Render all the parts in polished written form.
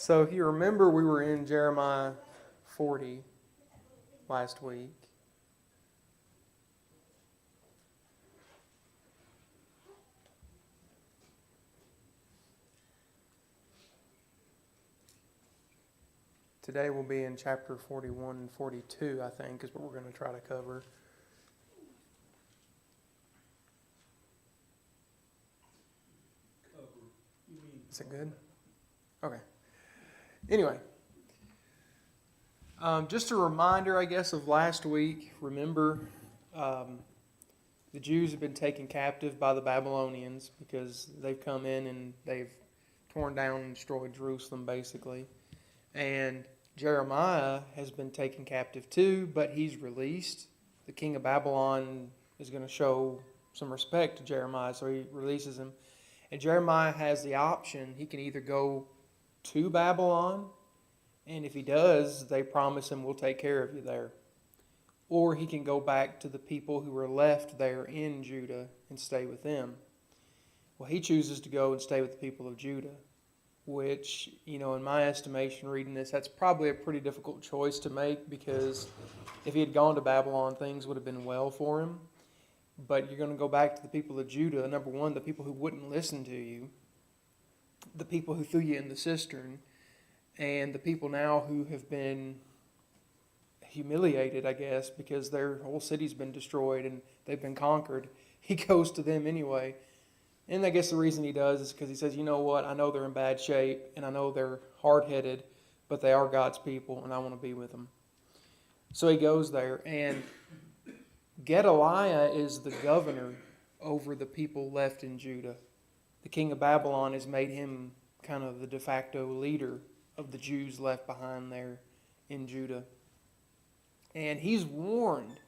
So if you remember, we were in Jeremiah 40 last week. Today we'll be in chapter 41 and 42, I think, is what we're going to try to cover. Is it good? Okay. Anyway, just a reminder, I guess, of last week. Remember, the Jews have been taken captive by the Babylonians because they've come in and they've torn down and destroyed Jerusalem, basically. And Jeremiah has been taken captive too, but he's released. The king of Babylon is going to show some respect to Jeremiah, so he releases him. And Jeremiah has the option. He can either go to Babylon, and if he does, they promise him, we'll take care of you there. Or he can go back to the people who are left there in Judah and stay with them. Well, he chooses to go and stay with the people of Judah, which, in my estimation, reading this, that's probably a pretty difficult choice to make, because if he had gone to Babylon, things would have been well for him. But you're going to go back to the people of Judah. Number one, the people who wouldn't listen to you, the people who threw you in the cistern, and the people now who have been humiliated, I guess, because their whole city's been destroyed and they've been conquered. He goes to them anyway. And I guess the reason he does is because he says, you know what, I know they're in bad shape and I know they're hard-headed, but they are God's people and I want to be with them. So he goes there, and Gedaliah is the governor over the people left in Judah. The king of Babylon has made him kind of the de facto leader of the Jews left behind there in Judah. And he's warned.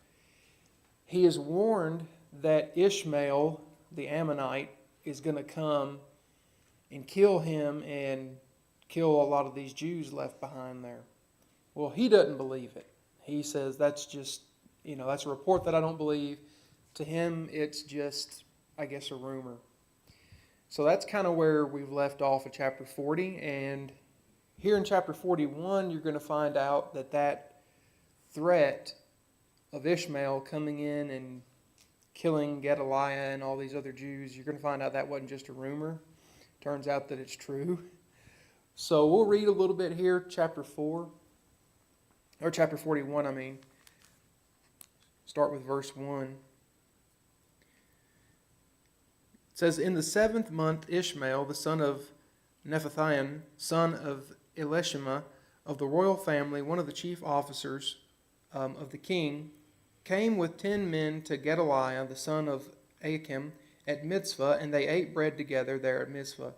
He is warned that Ishmael, the Ammonite, is going to come and kill him and kill a lot of these Jews left behind there. Well, he doesn't believe it. He says that's just, that's a report that I don't believe. To him, it's just, I guess, a rumor. So that's kind of where we've left off at chapter 40. And here in chapter 41, you're going to find out that threat of Ishmael coming in and killing Gedaliah and all these other Jews, you're going to find out that wasn't just a rumor. Turns out that it's true. So we'll read a little bit here, chapter 41, Start with verse 1. It says, in the 7th month, Ishmael, the son of Nephathiah, son of Elishama, of the royal family, one of the chief officers of the king, came with 10 men to Gedaliah, the son of Achim, at Mizpah, and they ate bread together there at Mizpah.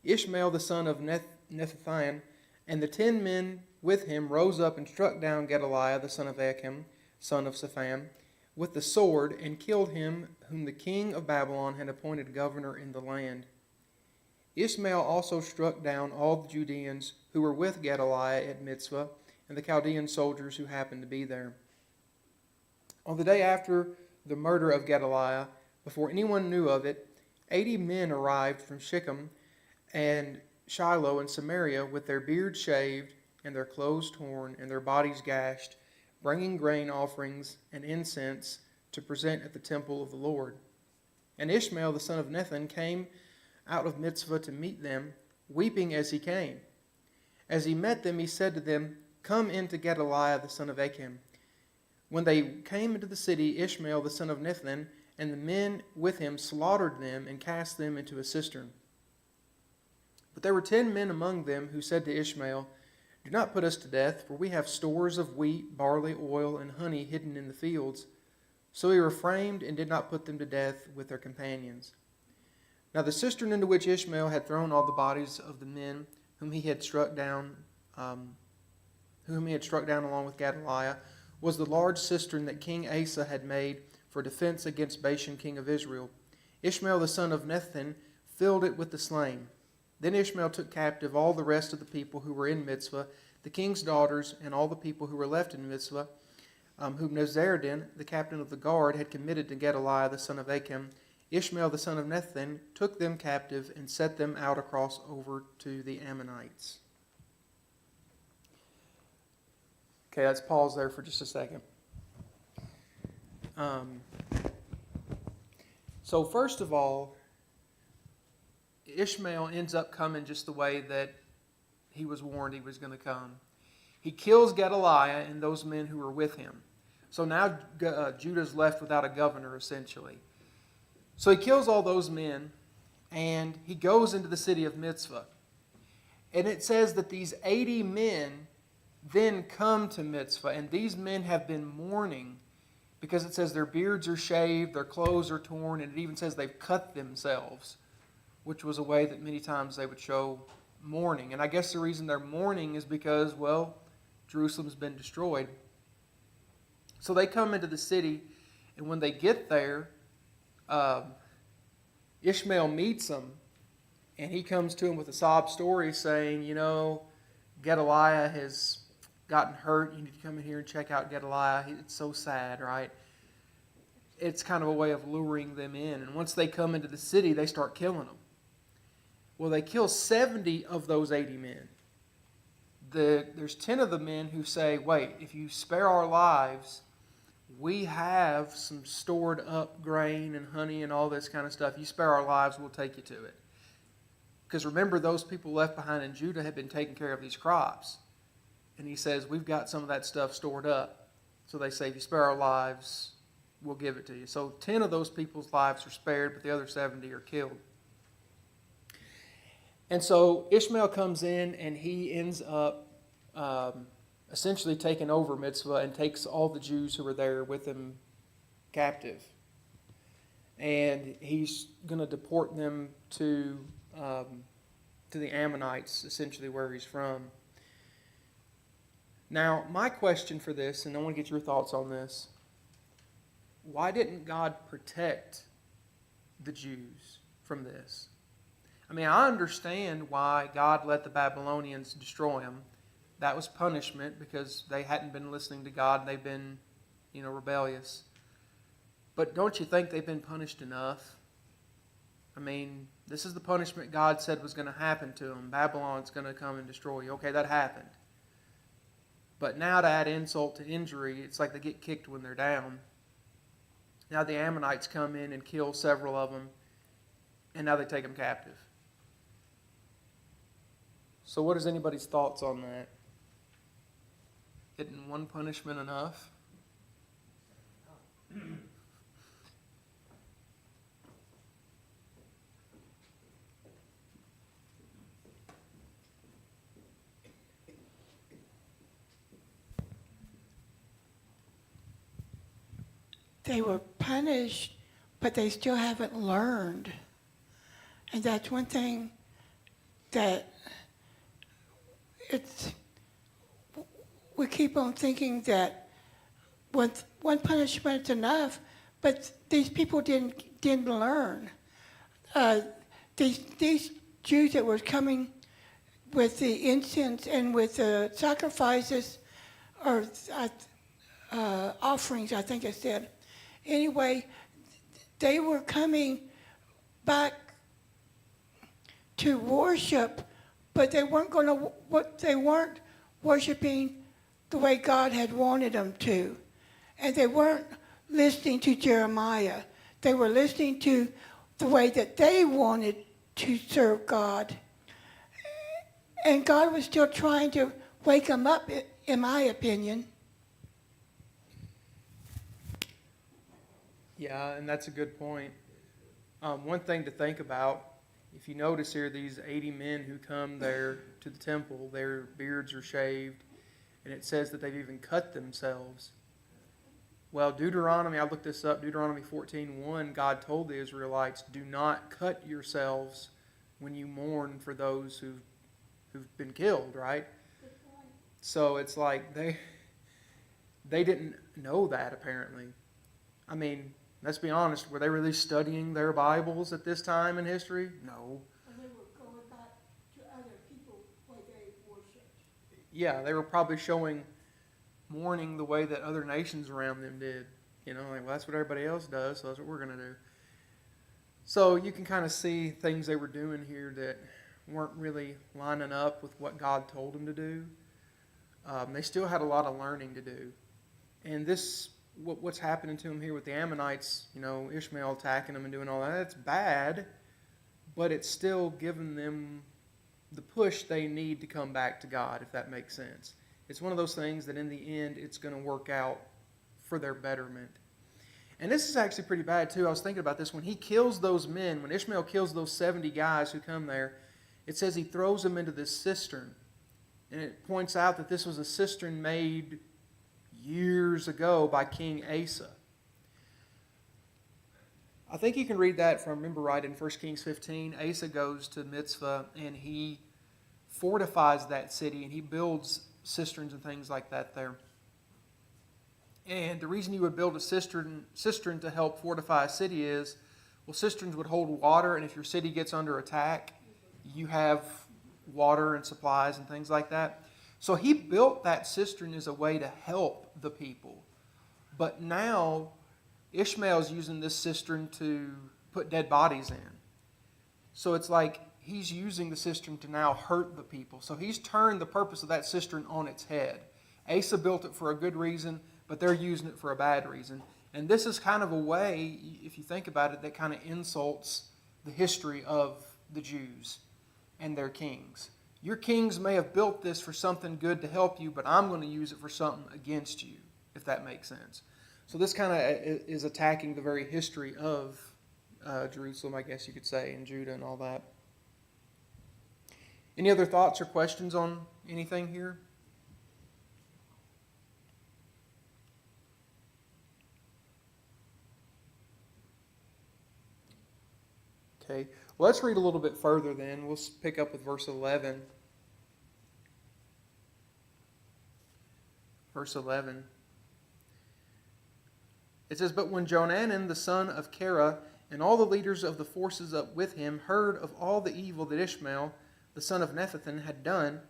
Ishmael, the son of Nephathiah, and the 10 men with him rose up and struck down Gedaliah, the son of Achim, son of Shaphan, with the sword, and killed him whom the king of Babylon had appointed governor in the land. Ishmael also struck down all the Judeans who were with Gedaliah at Mizpah, and the Chaldean soldiers who happened to be there. On the day after the murder of Gedaliah, before anyone knew of it, 80 men arrived from Shechem and Shiloh and Samaria with their beards shaved and their clothes torn and their bodies gashed, bringing grain offerings and incense to present at the temple of the Lord. And Ishmael, the son of Nethan, came out of Mizpah to meet them, weeping as he came. As he met them, he said to them, come into Gedaliah, the son of Achim. When they came into the city, Ishmael, the son of Nethan, and the men with him slaughtered them and cast them into a cistern. But there were 10 men among them who said to Ishmael, do not put us to death, for we have stores of wheat, barley, oil, and honey hidden in the fields. So he refrained and did not put them to death with their companions. Now the cistern into which Ishmael had thrown all the bodies of the men whom he had struck down along with Gedaliah, was the large cistern that King Asa had made for defense against Bashan, king of Israel. Ishmael, the son of Nethan, filled it with the slain. Then Ishmael took captive all the rest of the people who were in Mizpah, the king's daughters, and all the people who were left in Mizpah, whom Nezaradin, the captain of the guard, had committed to Gedaliah, the son of Achim. Ishmael, the son of Nethan, took them captive and set them out across over to the Ammonites. Okay, let's pause there for just a second. So first of all, Ishmael ends up coming just the way that he was warned he was going to come. He kills Gedaliah and those men who were with him. So now Judah's left without a governor, essentially. So he kills all those men, and he goes into the city of Mitzvah. And it says that these 80 men then come to Mitzvah, and these men have been mourning because it says their beards are shaved, their clothes are torn, and it even says they've cut themselves, which was a way that many times they would show mourning. And I guess the reason they're mourning is because, well, Jerusalem's been destroyed. So they come into the city, and when they get there, Ishmael meets them, and he comes to him with a sob story saying, Gedaliah has gotten hurt. You need to come in here and check out Gedaliah. It's so sad, right? It's kind of a way of luring them in. And once they come into the city, they start killing them. Well, they kill 70 of those 80 men. There's 10 of the men who say, wait, if you spare our lives, we have some stored up grain and honey and all this kind of stuff. You spare our lives, we'll take you to it. Because remember, those people left behind in Judah had been taking care of these crops. And he says, we've got some of that stuff stored up. So they say, if you spare our lives, we'll give it to you. So 10 of those people's lives are spared, but the other 70 are killed. And so Ishmael comes in, and he ends up essentially taking over Mitzvah and takes all the Jews who were there with him captive. And he's going to deport them to the Ammonites, essentially where he's from. Now, my question for this, and I want to get your thoughts on this, why didn't God protect the Jews from this? I mean, I understand why God let the Babylonians destroy them. That was punishment because they hadn't been listening to God and they've been, rebellious. But don't you think they've been punished enough? I mean, this is the punishment God said was going to happen to them. Babylon's going to come and destroy you. Okay, that happened. But now to add insult to injury, it's like they get kicked when they're down. Now the Ammonites come in and kill several of them, and now they take them captive. So what is anybody's thoughts on that? Isn't one punishment enough? They were punished, but they still haven't learned. And that's one thing that we keep on thinking that one punishment is enough, but these people didn't learn. These Jews that were coming with the incense and with the sacrifices or offerings, I think it said. Anyway, they were coming back to worship, but they weren't worshiping the way God had wanted them to. And they weren't listening to Jeremiah. They were listening to the way that they wanted to serve God. And God was still trying to wake them up, in my opinion. Yeah, and that's a good point. One thing to think about, if you notice here, these 80 men who come there to the temple, their beards are shaved, and it says that they've even cut themselves. Well, Deuteronomy, I looked this up, Deuteronomy 14:1, God told the Israelites, do not cut yourselves when you mourn for those who've been killed, right? So it's like they didn't know that, apparently. I mean, let's be honest, were they really studying their Bibles at this time in history? No. And they were going back to other people where they worshipped. Yeah, they were probably mourning the way that other nations around them did. Well, that's what everybody else does, so that's what we're going to do. So you can kind of see things they were doing here that weren't really lining up with what God told them to do. They still had a lot of learning to do. And what's happening to them here with the Ammonites, Ishmael attacking them and doing all that, it's bad, but it's still giving them the push they need to come back to God, if that makes sense. It's one of those things that in the end, it's going to work out for their betterment. And this is actually pretty bad too. I was thinking about this. When he kills those men, when Ishmael kills those 70 guys who come there, it says he throws them into this cistern. And it points out that this was a cistern made years ago by King Asa. I think you can read that if I remember right in 1 Kings 15. Asa goes to Mitzvah and he fortifies that city and he builds cisterns and things like that there. And the reason you would build a cistern to help fortify a city is, well, cisterns would hold water, and if your city gets under attack, you have water and supplies and things like that. So he built that cistern as a way to help the people. But now Ishmael's using this cistern to put dead bodies in. So it's like he's using the cistern to now hurt the people. So he's turned the purpose of that cistern on its head. Asa built it for a good reason, but they're using it for a bad reason. And this is kind of a way, if you think about it, that kind of insults the history of the Jews and their kings. Your kings may have built this for something good to help you, but I'm going to use it for something against you, if that makes sense. So this kind of is attacking the very history of Jerusalem, I guess you could say, and Judah and all that. Any other thoughts or questions on anything here? Okay, well, let's read a little bit further then. We'll pick up with verse 11. Verse 11. It says, "But when Johanan the son of Kara and all the leaders of the forces up with him heard of all the evil that Ishmael the son of Nethanel had done,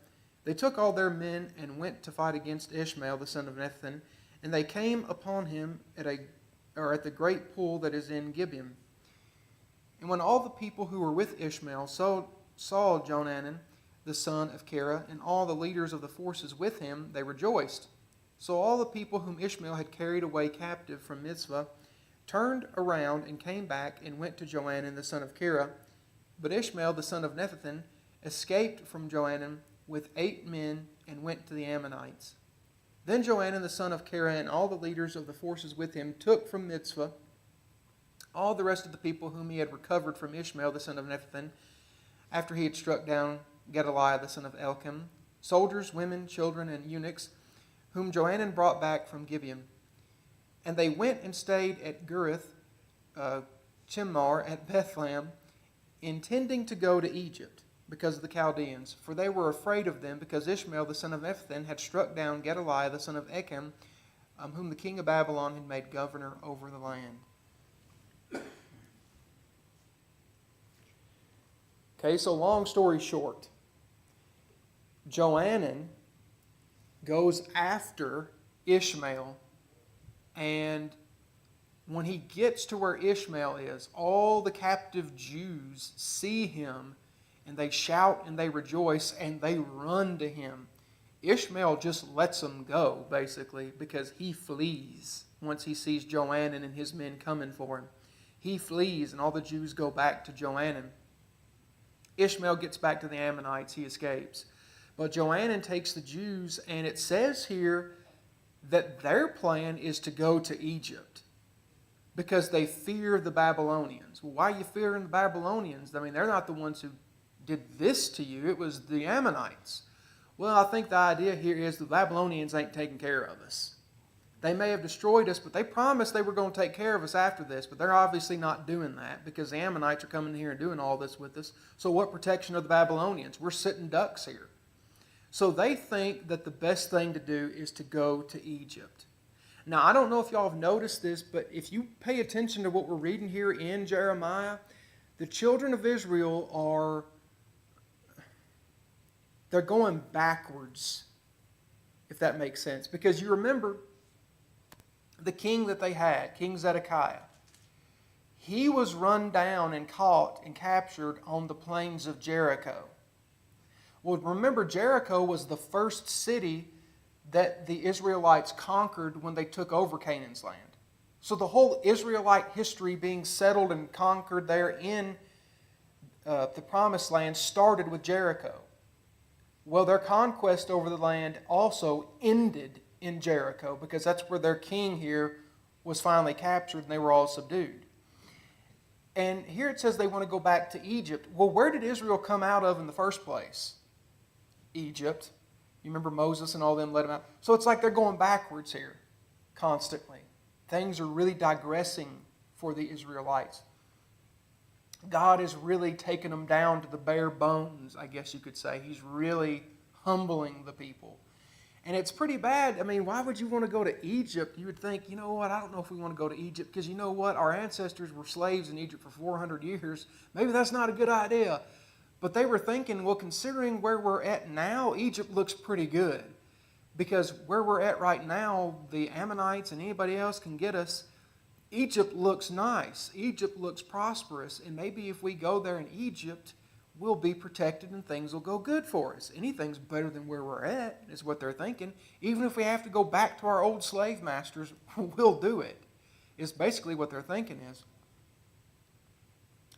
they took all their men and went to fight against Ishmael the son of Nethanel, and they came upon him at the great pool that is in Gibeon. And when all the people who were with Ishmael saw Johanan the son of Kara and all the leaders of the forces with him, they rejoiced. So all the people whom Ishmael had carried away captive from Mitzvah turned around and came back and went to Johanan the son of Kara. But Ishmael the son of Nethanel escaped from Johanan with 8 men and went to the Ammonites. Then Johanan the son of Kara and all the leaders of the forces with him took from Mitzvah all the rest of the people whom he had recovered from Ishmael the son of Nethanel, after he had struck down Gedaliah the son of Elkim, soldiers, women, children, and eunuchs, whom Johanan brought back from Gibeon. And they went and stayed at Gurith, Chimar, at Bethlehem, intending to go to Egypt because of the Chaldeans, for they were afraid of them, because Ishmael the son of Nethanel had struck down Gedaliah the son of Elkim, whom the king of Babylon had made governor over the land." Okay, so long story short, Johanan goes after Ishmael, and when he gets to where Ishmael is, all the captive Jews see him, and they shout and they rejoice, and they run to him. Ishmael just lets them go, basically, because he flees once he sees Johanan and his men coming for him. He flees, and all the Jews go back to Johanan. Ishmael gets back to the Ammonites. He escapes. But Johanan takes the Jews, and it says here that their plan is to go to Egypt because they fear the Babylonians. Well, why are you fearing the Babylonians? I mean, they're not the ones who did this to you. It was the Ammonites. Well, I think the idea here is the Babylonians ain't taking care of us. They may have destroyed us, but they promised they were going to take care of us after this. But they're obviously not doing that because the Ammonites are coming here and doing all this with us. So what protection are the Babylonians? We're sitting ducks here. So they think that the best thing to do is to go to Egypt. Now, I don't know if y'all have noticed this, but if you pay attention to what we're reading here in Jeremiah, the children of Israel they're going backwards, if that makes sense. Because you remember the king that they had, King Zedekiah, he was run down and caught and captured on the plains of Jericho. Well, remember, Jericho was the first city that the Israelites conquered when they took over Canaan's land. So the whole Israelite history being settled and conquered there in the Promised Land started with Jericho. Well, their conquest over the land also ended in Jericho, because that's where their king here was finally captured and they were all subdued. And here it says they want to go back to Egypt. Well, where did Israel come out of in the first place? Egypt. You remember Moses and all them led them out? So it's like they're going backwards here constantly. Things are really digressing for the Israelites. God is really taking them down to the bare bones, I guess you could say. He's really humbling the people. And it's pretty bad. I mean, why would you want to go to Egypt? You would think, you know what, I don't know if we want to go to Egypt, because you know what, our ancestors were slaves in Egypt for 400 years. Maybe that's not a good idea. But they were thinking, well, considering where we're at now, Egypt looks pretty good. Because where we're at right now, the Ammonites and anybody else can get us. Egypt looks nice. Egypt looks prosperous. And maybe if we go there in Egypt, we'll be protected and things will go good for us. Anything's better than where we're at, is what they're thinking. Even if we have to go back to our old slave masters, we'll do it. Is basically what they're thinking is.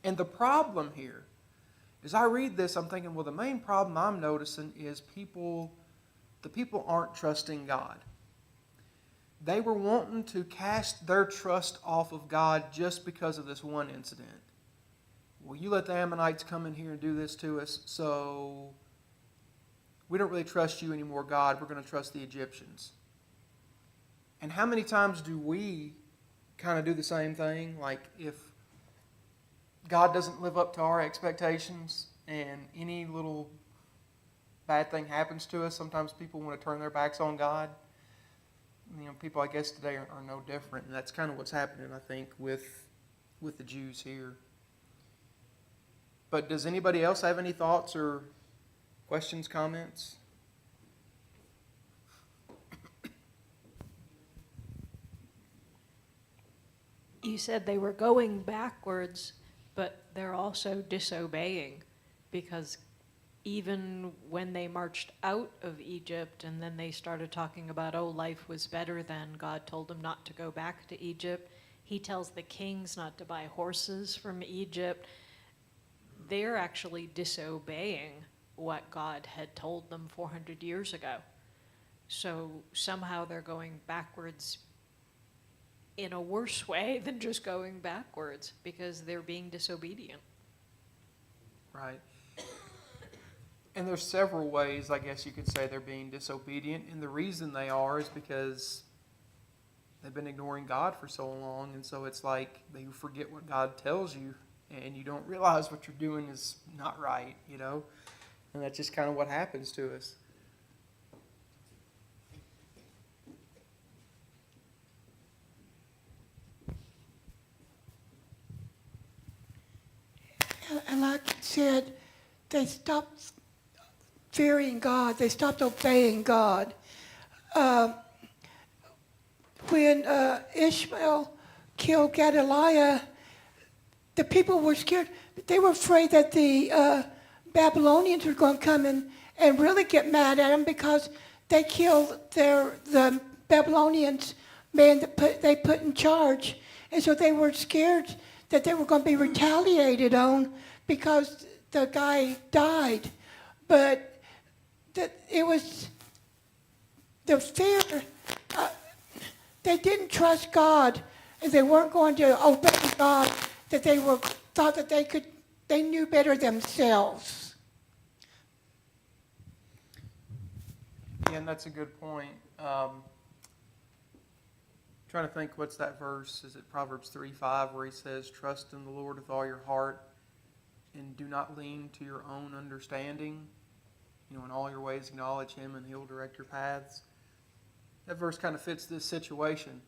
And the problem here, as I read this, I'm thinking, well, the main problem I'm noticing is the people aren't trusting God. They were wanting to cast their trust off of God just because of this one incident. Well, you let the Ammonites come in here and do this to us, so we don't really trust you anymore, God. We're going to trust the Egyptians. And how many times do we kind of do the same thing? Like if God doesn't live up to our expectations and any little bad thing happens to us, sometimes people want to turn their backs on God. You know, people, I guess, today are no different. And that's kind of what's happening, I think, with the Jews here. But does anybody else have any thoughts or questions, comments? You said they were going backwards, but they're also disobeying, because even when they marched out of Egypt and then they started talking about, oh, life was better then, God told them not to go back to Egypt. He tells the kings not to buy horses from Egypt. They're actually disobeying what God had told them 400 years ago. So somehow they're going backwards in a worse way than just going backwards, because they're being disobedient. Right. And there's several ways, I guess you could say, they're being disobedient. And the reason they are is because they've been ignoring God for so long. And so it's like they forget what God tells you, and you don't realize what you're doing is not right, you know. And that's just kind of what happens to us. And like you said, they stopped fearing God. They stopped obeying God. When Ishmael killed Gedaliah, the people were scared. They were afraid that the Babylonians were going to come in and really get mad at them, because they killed the Babylonians man that they put in charge. And so they were scared that they were going to be retaliated on because the guy died. But it was the fear. They didn't trust God, and they weren't going to obey God. That they thought that they knew better themselves. Yeah, and that's a good point. Trying to think, what's that verse? Is it Proverbs 3:5, where he says, "Trust in the Lord with all your heart, and do not lean to your own understanding. You know, in all your ways acknowledge Him, and He'll direct your paths." That verse kind of fits this situation.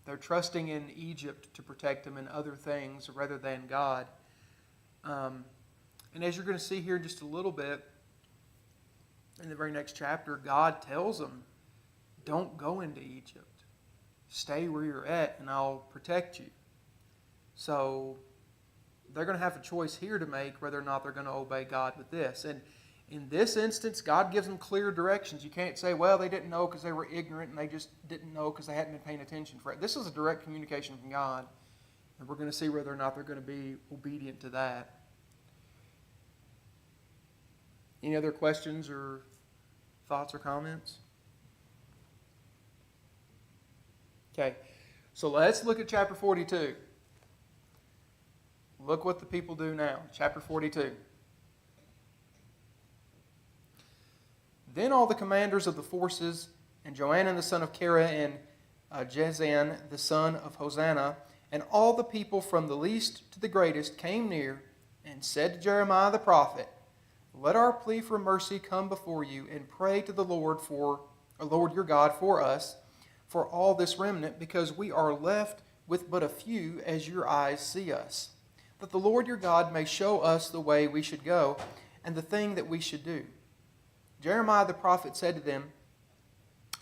They're trusting in Egypt to protect them and other things rather than God. And as you're going to see here in just a little bit, in the very next chapter, God tells them, don't go into Egypt. Stay where you're at and I'll protect you. So they're going to have a choice here to make whether or not they're going to obey God with this. And In this instance, God gives them clear directions. You can't say, well, they didn't know because they were ignorant and they just didn't know because they hadn't been paying attention for it. This is a direct communication from God, and we're going to see whether or not they're going to be obedient to that. Any other questions or thoughts or comments? Okay, so let's look at chapter 42. Look what the people do now. Chapter 42. Then all the commanders of the forces, and Johanan the son of Kara, and Jezan the son of Hosanna, and all the people from the least to the greatest came near and said to Jeremiah the prophet, let our plea for mercy come before you, and pray to the Lord your God for us, for all this remnant, because we are left with but a few as your eyes see us, that the Lord your God may show us the way we should go, and the thing that we should do. Jeremiah the prophet said to them,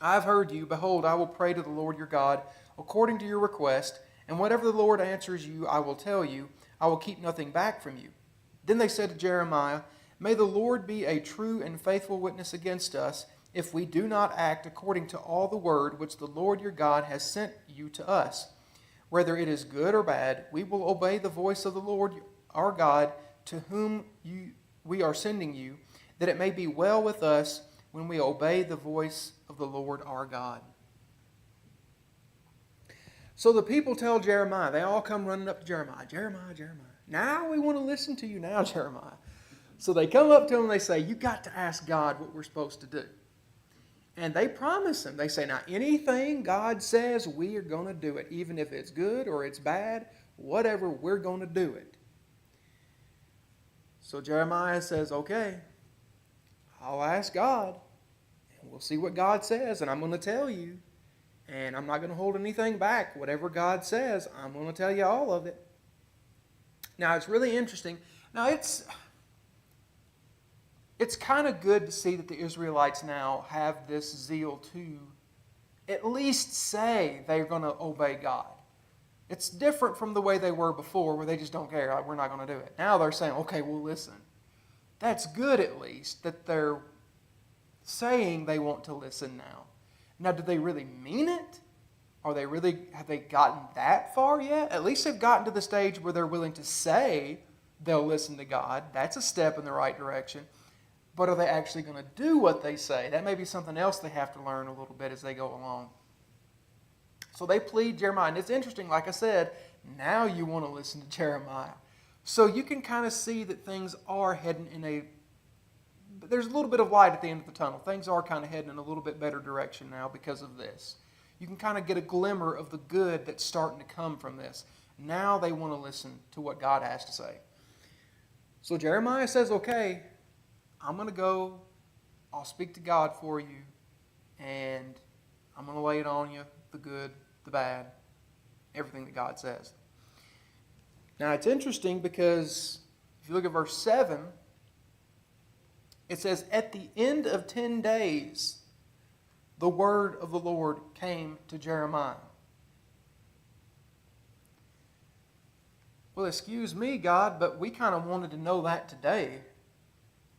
I have heard you. Behold, I will pray to the Lord your God according to your request, and whatever the Lord answers you, I will tell you. I will keep nothing back from you. Then they said to Jeremiah, may the Lord be a true and faithful witness against us, if we do not act according to all the word which the Lord your God has sent you to us. Whether it is good or bad, we will obey the voice of the Lord our God, to whom we are sending you, that it may be well with us when we obey the voice of the Lord our God. So the people tell Jeremiah, they all come running up to Jeremiah, Jeremiah, now we want to listen to you now, Jeremiah. So they come up to him and they say, you got to ask God what we're supposed to do. And they promise him. They say, now anything God says, we are going to do it. Even if it's good or it's bad, whatever, we're going to do it. So Jeremiah says, okay, I'll ask God. And we'll see what God says. And I'm going to tell you. And I'm not going to hold anything back. Whatever God says, I'm going to tell you all of it. Now, it's really interesting. Now, it's kind of good to see that the Israelites now have this zeal to at least say they're going to obey God. It's different from the way they were before, where they just don't care. We're not going to do it. Now they're saying, okay, well, listen. That's good, at least, that they're saying they want to listen now. Now, do they really mean it? Have they gotten that far yet? At least they've gotten to the stage where they're willing to say they'll listen to God. That's a step in the right direction. But are they actually going to do what they say? That may be something else they have to learn a little bit as they go along. So they plead Jeremiah. And it's interesting, like I said, now you want to listen to Jeremiah. So you can kind of see that things are heading there's a little bit of light at the end of the tunnel. Things are kind of heading in a little bit better direction now because of this. You can kind of get a glimmer of the good that's starting to come from this. Now they want to listen to what God has to say. So Jeremiah says, okay, I'm going to go, I'll speak to God for you, and I'm going to lay it on you, the good, the bad, everything that God says. Now, it's interesting because if you look at verse 7, it says, at the end of 10 days, the word of the Lord came to Jeremiah. Well, excuse me, God, but we kind of wanted to know that today.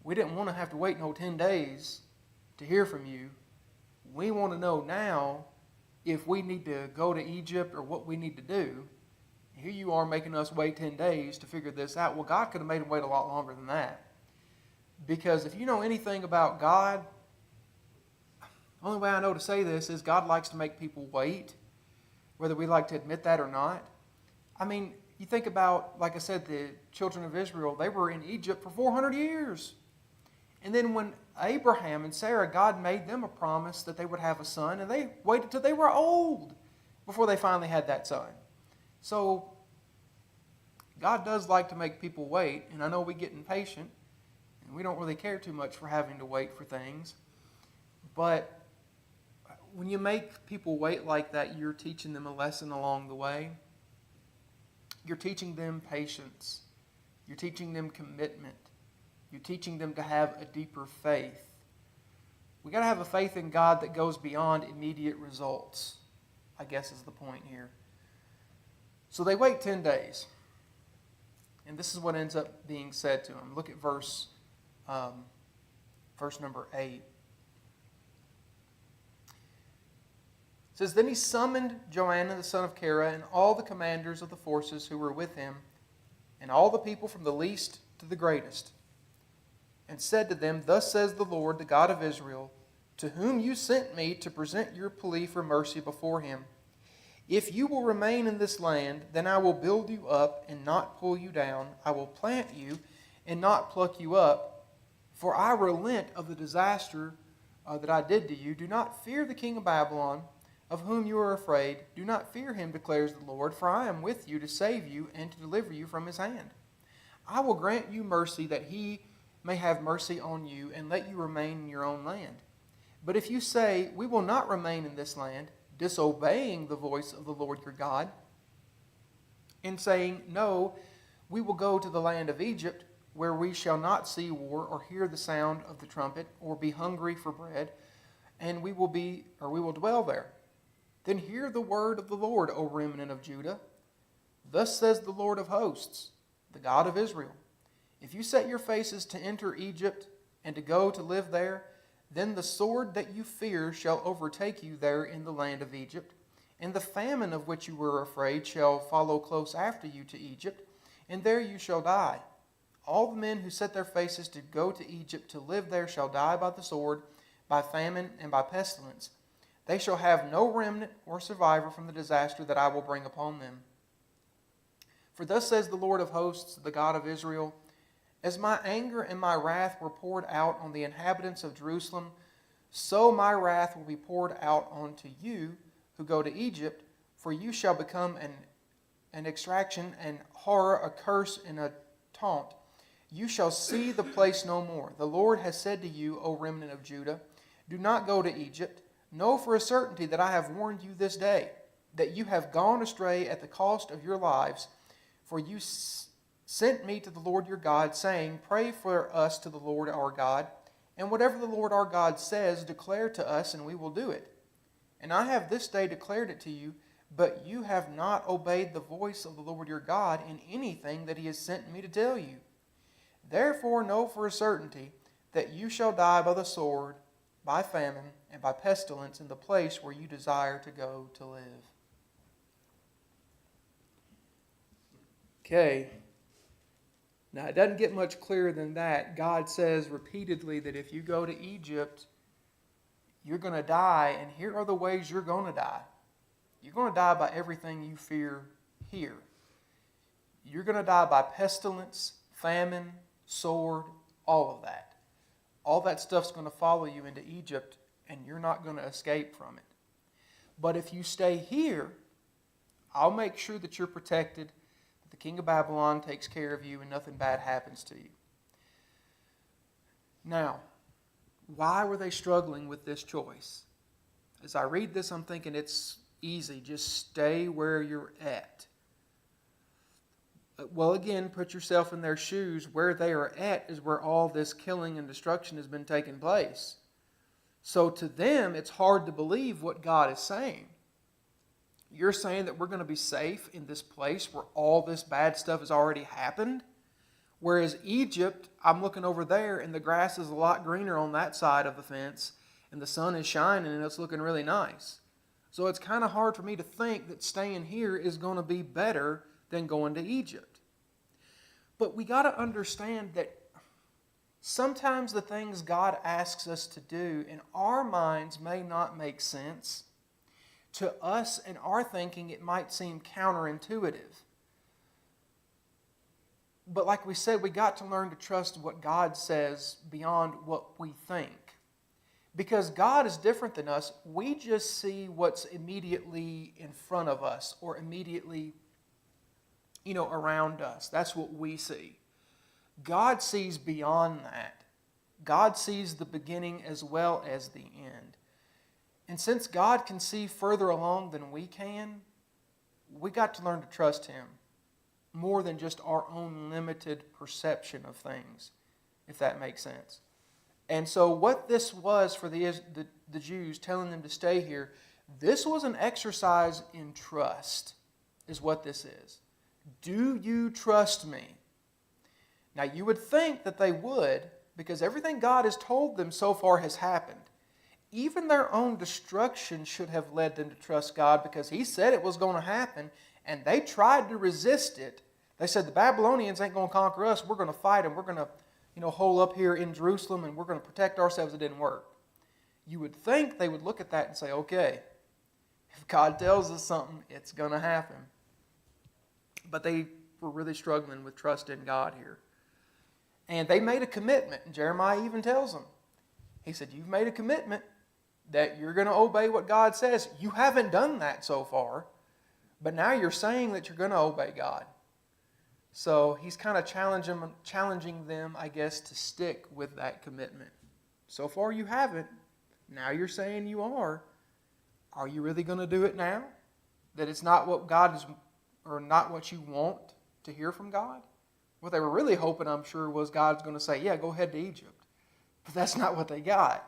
We didn't want to have to wait no 10 days to hear from you. We want to know now if we need to go to Egypt or what we need to do. Here you are making us wait 10 days to figure this out. Well, God could have made them wait a lot longer than that. Because if you know anything about God, the only way I know to say this is God likes to make people wait, whether we like to admit that or not. I mean, you think about, like I said, the children of Israel, they were in Egypt for 400 years. And then when Abraham and Sarah, God made them a promise that they would have a son, and they waited till they were old before they finally had that son. So God does like to make people wait, and I know we get impatient, and we don't really care too much for having to wait for things. But when you make people wait like that, you're teaching them a lesson along the way. You're teaching them patience. You're teaching them commitment. You're teaching them to have a deeper faith. We've got to have a faith in God that goes beyond immediate results, I guess is the point here. So they wait 10 days. And this is what ends up being said to them. Look at verse verse number 8. It says, Then he summoned Joanna the son of Kara and all the commanders of the forces who were with him, and all the people from the least to the greatest, and said to them, Thus says the Lord, the God of Israel, to whom you sent me to present your plea for mercy before him. If you will remain in this land, then I will build you up and not pull you down. I will plant you and not pluck you up. For I relent of the disaster that I did to you. Do not fear the king of Babylon, of whom you are afraid. Do not fear him, declares the Lord, for I am with you to save you and to deliver you from his hand. I will grant you mercy that he may have mercy on you and let you remain in your own land. But if you say, We will not remain in this land, disobeying the voice of the Lord your God, and saying, No, we will go to the land of Egypt, where we shall not see war or hear the sound of the trumpet or be hungry for bread, and we will dwell there. Then hear the word of the Lord, O remnant of Judah. Thus says the Lord of hosts, the God of Israel. If you set your faces to enter Egypt and to go to live there, then the sword that you fear shall overtake you there in the land of Egypt, and the famine of which you were afraid shall follow close after you to Egypt, and there you shall die. All the men who set their faces to go to Egypt to live there shall die by the sword, by famine, and by pestilence. They shall have no remnant or survivor from the disaster that I will bring upon them. For thus says the Lord of hosts, the God of Israel, As my anger and my wrath were poured out on the inhabitants of Jerusalem, so my wrath will be poured out onto you who go to Egypt, for you shall become an extraction and horror, a curse and a taunt. You shall see the place no more. The Lord has said to you, O remnant of Judah, do not go to Egypt. Know for a certainty that I have warned you this day, that you have gone astray at the cost of your lives, for you sent me to the Lord your God, saying, Pray for us to the Lord our God, and whatever the Lord our God says, declare to us, and we will do it. And I have this day declared it to you, but you have not obeyed the voice of the Lord your God in anything that he has sent me to tell you. Therefore know for a certainty that you shall die by the sword, by famine, and by pestilence in the place where you desire to go to live. Okay. Now, it doesn't get much clearer than that. God says repeatedly that if you go to Egypt, you're going to die, and here are the ways you're going to die. You're going to die by everything you fear here. You're going to die by pestilence, famine, sword, all of that. All that stuff's going to follow you into Egypt, and you're not going to escape from it. But if you stay here, I'll make sure that you're protected, that the king of Babylon takes care of you, and nothing bad happens to you. Now, why were they struggling with this choice? As I read this, I'm thinking it's easy. Just stay where you're at. Well, again, put yourself in their shoes. Where they are at is where all this killing and destruction has been taking place. So to them, it's hard to believe what God is saying. You're saying that we're going to be safe in this place where all this bad stuff has already happened? Whereas Egypt, I'm looking over there and the grass is a lot greener on that side of the fence and the sun is shining and it's looking really nice. So it's kind of hard for me to think that staying here is going to be better than going to Egypt. But we got to understand that sometimes the things God asks us to do in our minds may not make sense. To us and our thinking, it might seem counterintuitive. But like we said, we got to learn to trust what God says beyond what we think. Because God is different than us. We just see what's immediately in front of us or immediately, around us. That's what we see. God sees beyond that. God sees the beginning as well as the end. And since God can see further along than we can, we got to learn to trust Him more than just our own limited perception of things, if that makes sense. And so what this was for the Jews, telling them to stay here, this was an exercise in trust, is what this is. Do you trust me? Now, you would think that they would, because everything God has told them so far has happened. Even their own destruction should have led them to trust God, because He said it was going to happen, and they tried to resist it. They said, the Babylonians ain't going to conquer us. We're going to fight them. We're going to, hole up here in Jerusalem, and we're going to protect ourselves. It didn't work. You would think they would look at that and say, okay, if God tells us something, it's going to happen. But they were really struggling with trust in God here. And they made a commitment, and Jeremiah even tells them. He said, you've made a commitment that you're going to obey what God says. You haven't done that so far, but now you're saying that you're going to obey God. So he's kind of challenging them, I guess, to stick with that commitment. So far you haven't. Now you're saying you are. Are you really going to do it now? That it's not what God is, or not what you want to hear from God? What they were really hoping, I'm sure, was God's going to say, yeah, go ahead to Egypt. But that's not what they got.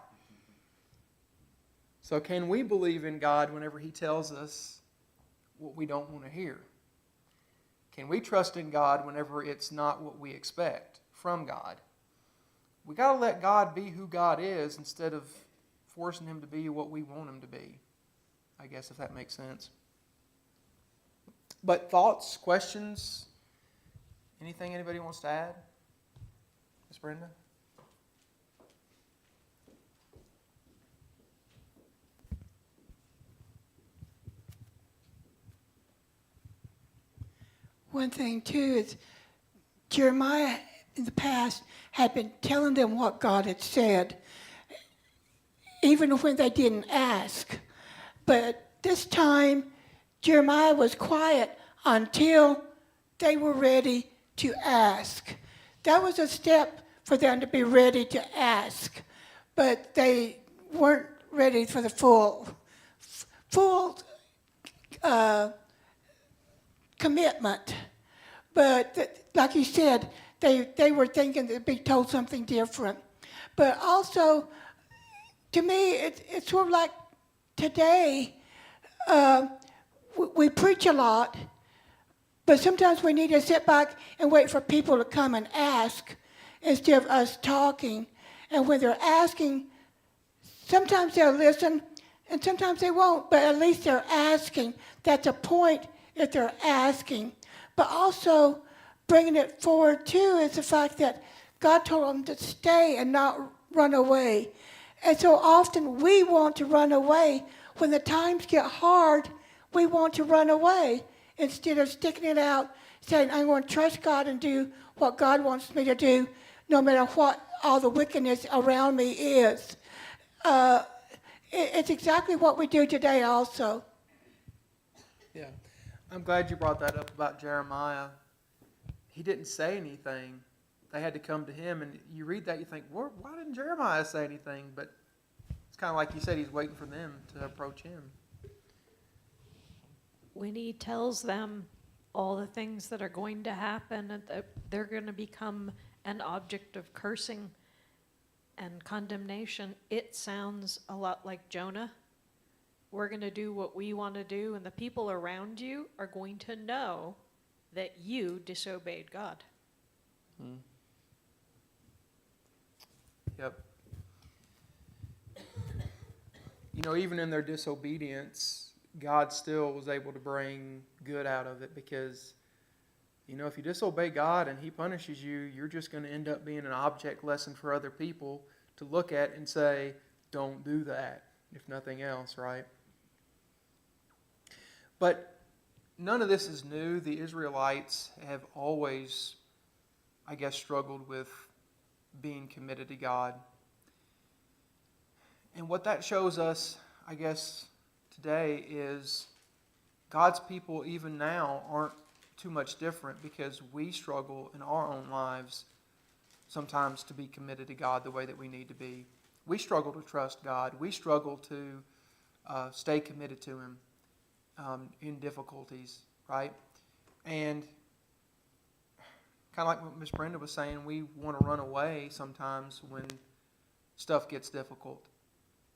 So can we believe in God whenever He tells us what we don't want to hear? Can we trust in God whenever it's not what we expect from God? We got to let God be who God is instead of forcing Him to be what we want Him to be. I guess, if that makes sense. But thoughts, questions, anything anybody wants to add? Miss Brenda? One thing, too, is Jeremiah in the past had been telling them what God had said, even when they didn't ask. But this time, Jeremiah was quiet until they were ready to ask. That was a step for them to be ready to ask, but they weren't ready for the full commitment. But like you said, they were thinking they'd be told something different. But also, to me, it's sort of like today, we preach a lot, but sometimes we need to sit back and wait for people to come and ask instead of us talking. And when they're asking, sometimes they'll listen and sometimes they won't, but at least they're asking. That's a point if they're asking. But also, bringing it forward too is the fact that God told them to stay and not run away. And so often we want to run away. When the times get hard, we want to run away instead of sticking it out, saying, I'm going to trust God and do what God wants me to do, no matter what all the wickedness around me is. It's exactly what we do today also. Yeah. I'm glad you brought that up about Jeremiah. He didn't say anything. They had to come to him, and you read that, you think, well, why didn't Jeremiah say anything? But it's kind of like you said, he's waiting for them to approach him. When he tells them all the things that are going to happen, and that they're going to become an object of cursing and condemnation, it sounds a lot like Jonah. We're going to do what we want to do, and the people around you are going to know that you disobeyed God. Hmm. Yep. Even in their disobedience, God still was able to bring good out of it, because, if you disobey God and He punishes you, you're just going to end up being an object lesson for other people to look at and say, don't do that, if nothing else, right? But none of this is new. The Israelites have always, I guess, struggled with being committed to God. And what that shows us, I guess, today is God's people, even now, aren't too much different, because we struggle in our own lives sometimes to be committed to God the way that we need to be. We struggle to trust God. We struggle to stay committed to Him in difficulties, right? And kind of like what Miss Brenda was saying, we want to run away sometimes when stuff gets difficult.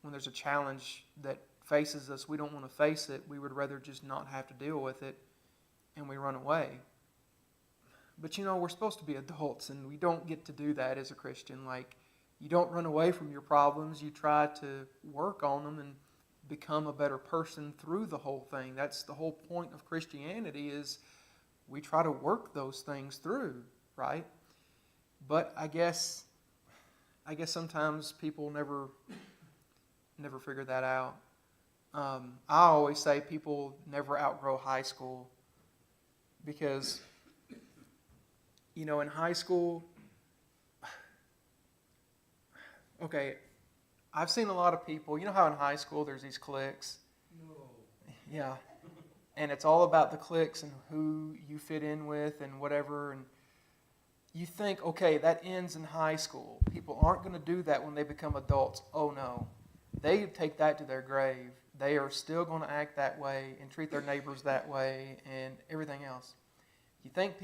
When there's a challenge that faces us, we don't want to face it. We would rather just not have to deal with it, and we run away. But we're supposed to be adults, and we don't get to do that as a Christian. Like, you don't run away from your problems. You try to work on them and become a better person through the whole thing. That's the whole point of Christianity, is we try to work those things through, right? But I guess sometimes people never figure that out. I always say people never outgrow high school, because, in high school, okay, I've seen a lot of people, you know how in high school there's these cliques? No. Yeah. And it's all about the cliques and who you fit in with and whatever. And you think, okay, that ends in high school. People aren't going to do that when they become adults. Oh, no. They take that to their grave. They are still going to act that way and treat their neighbors that way and everything else. You think people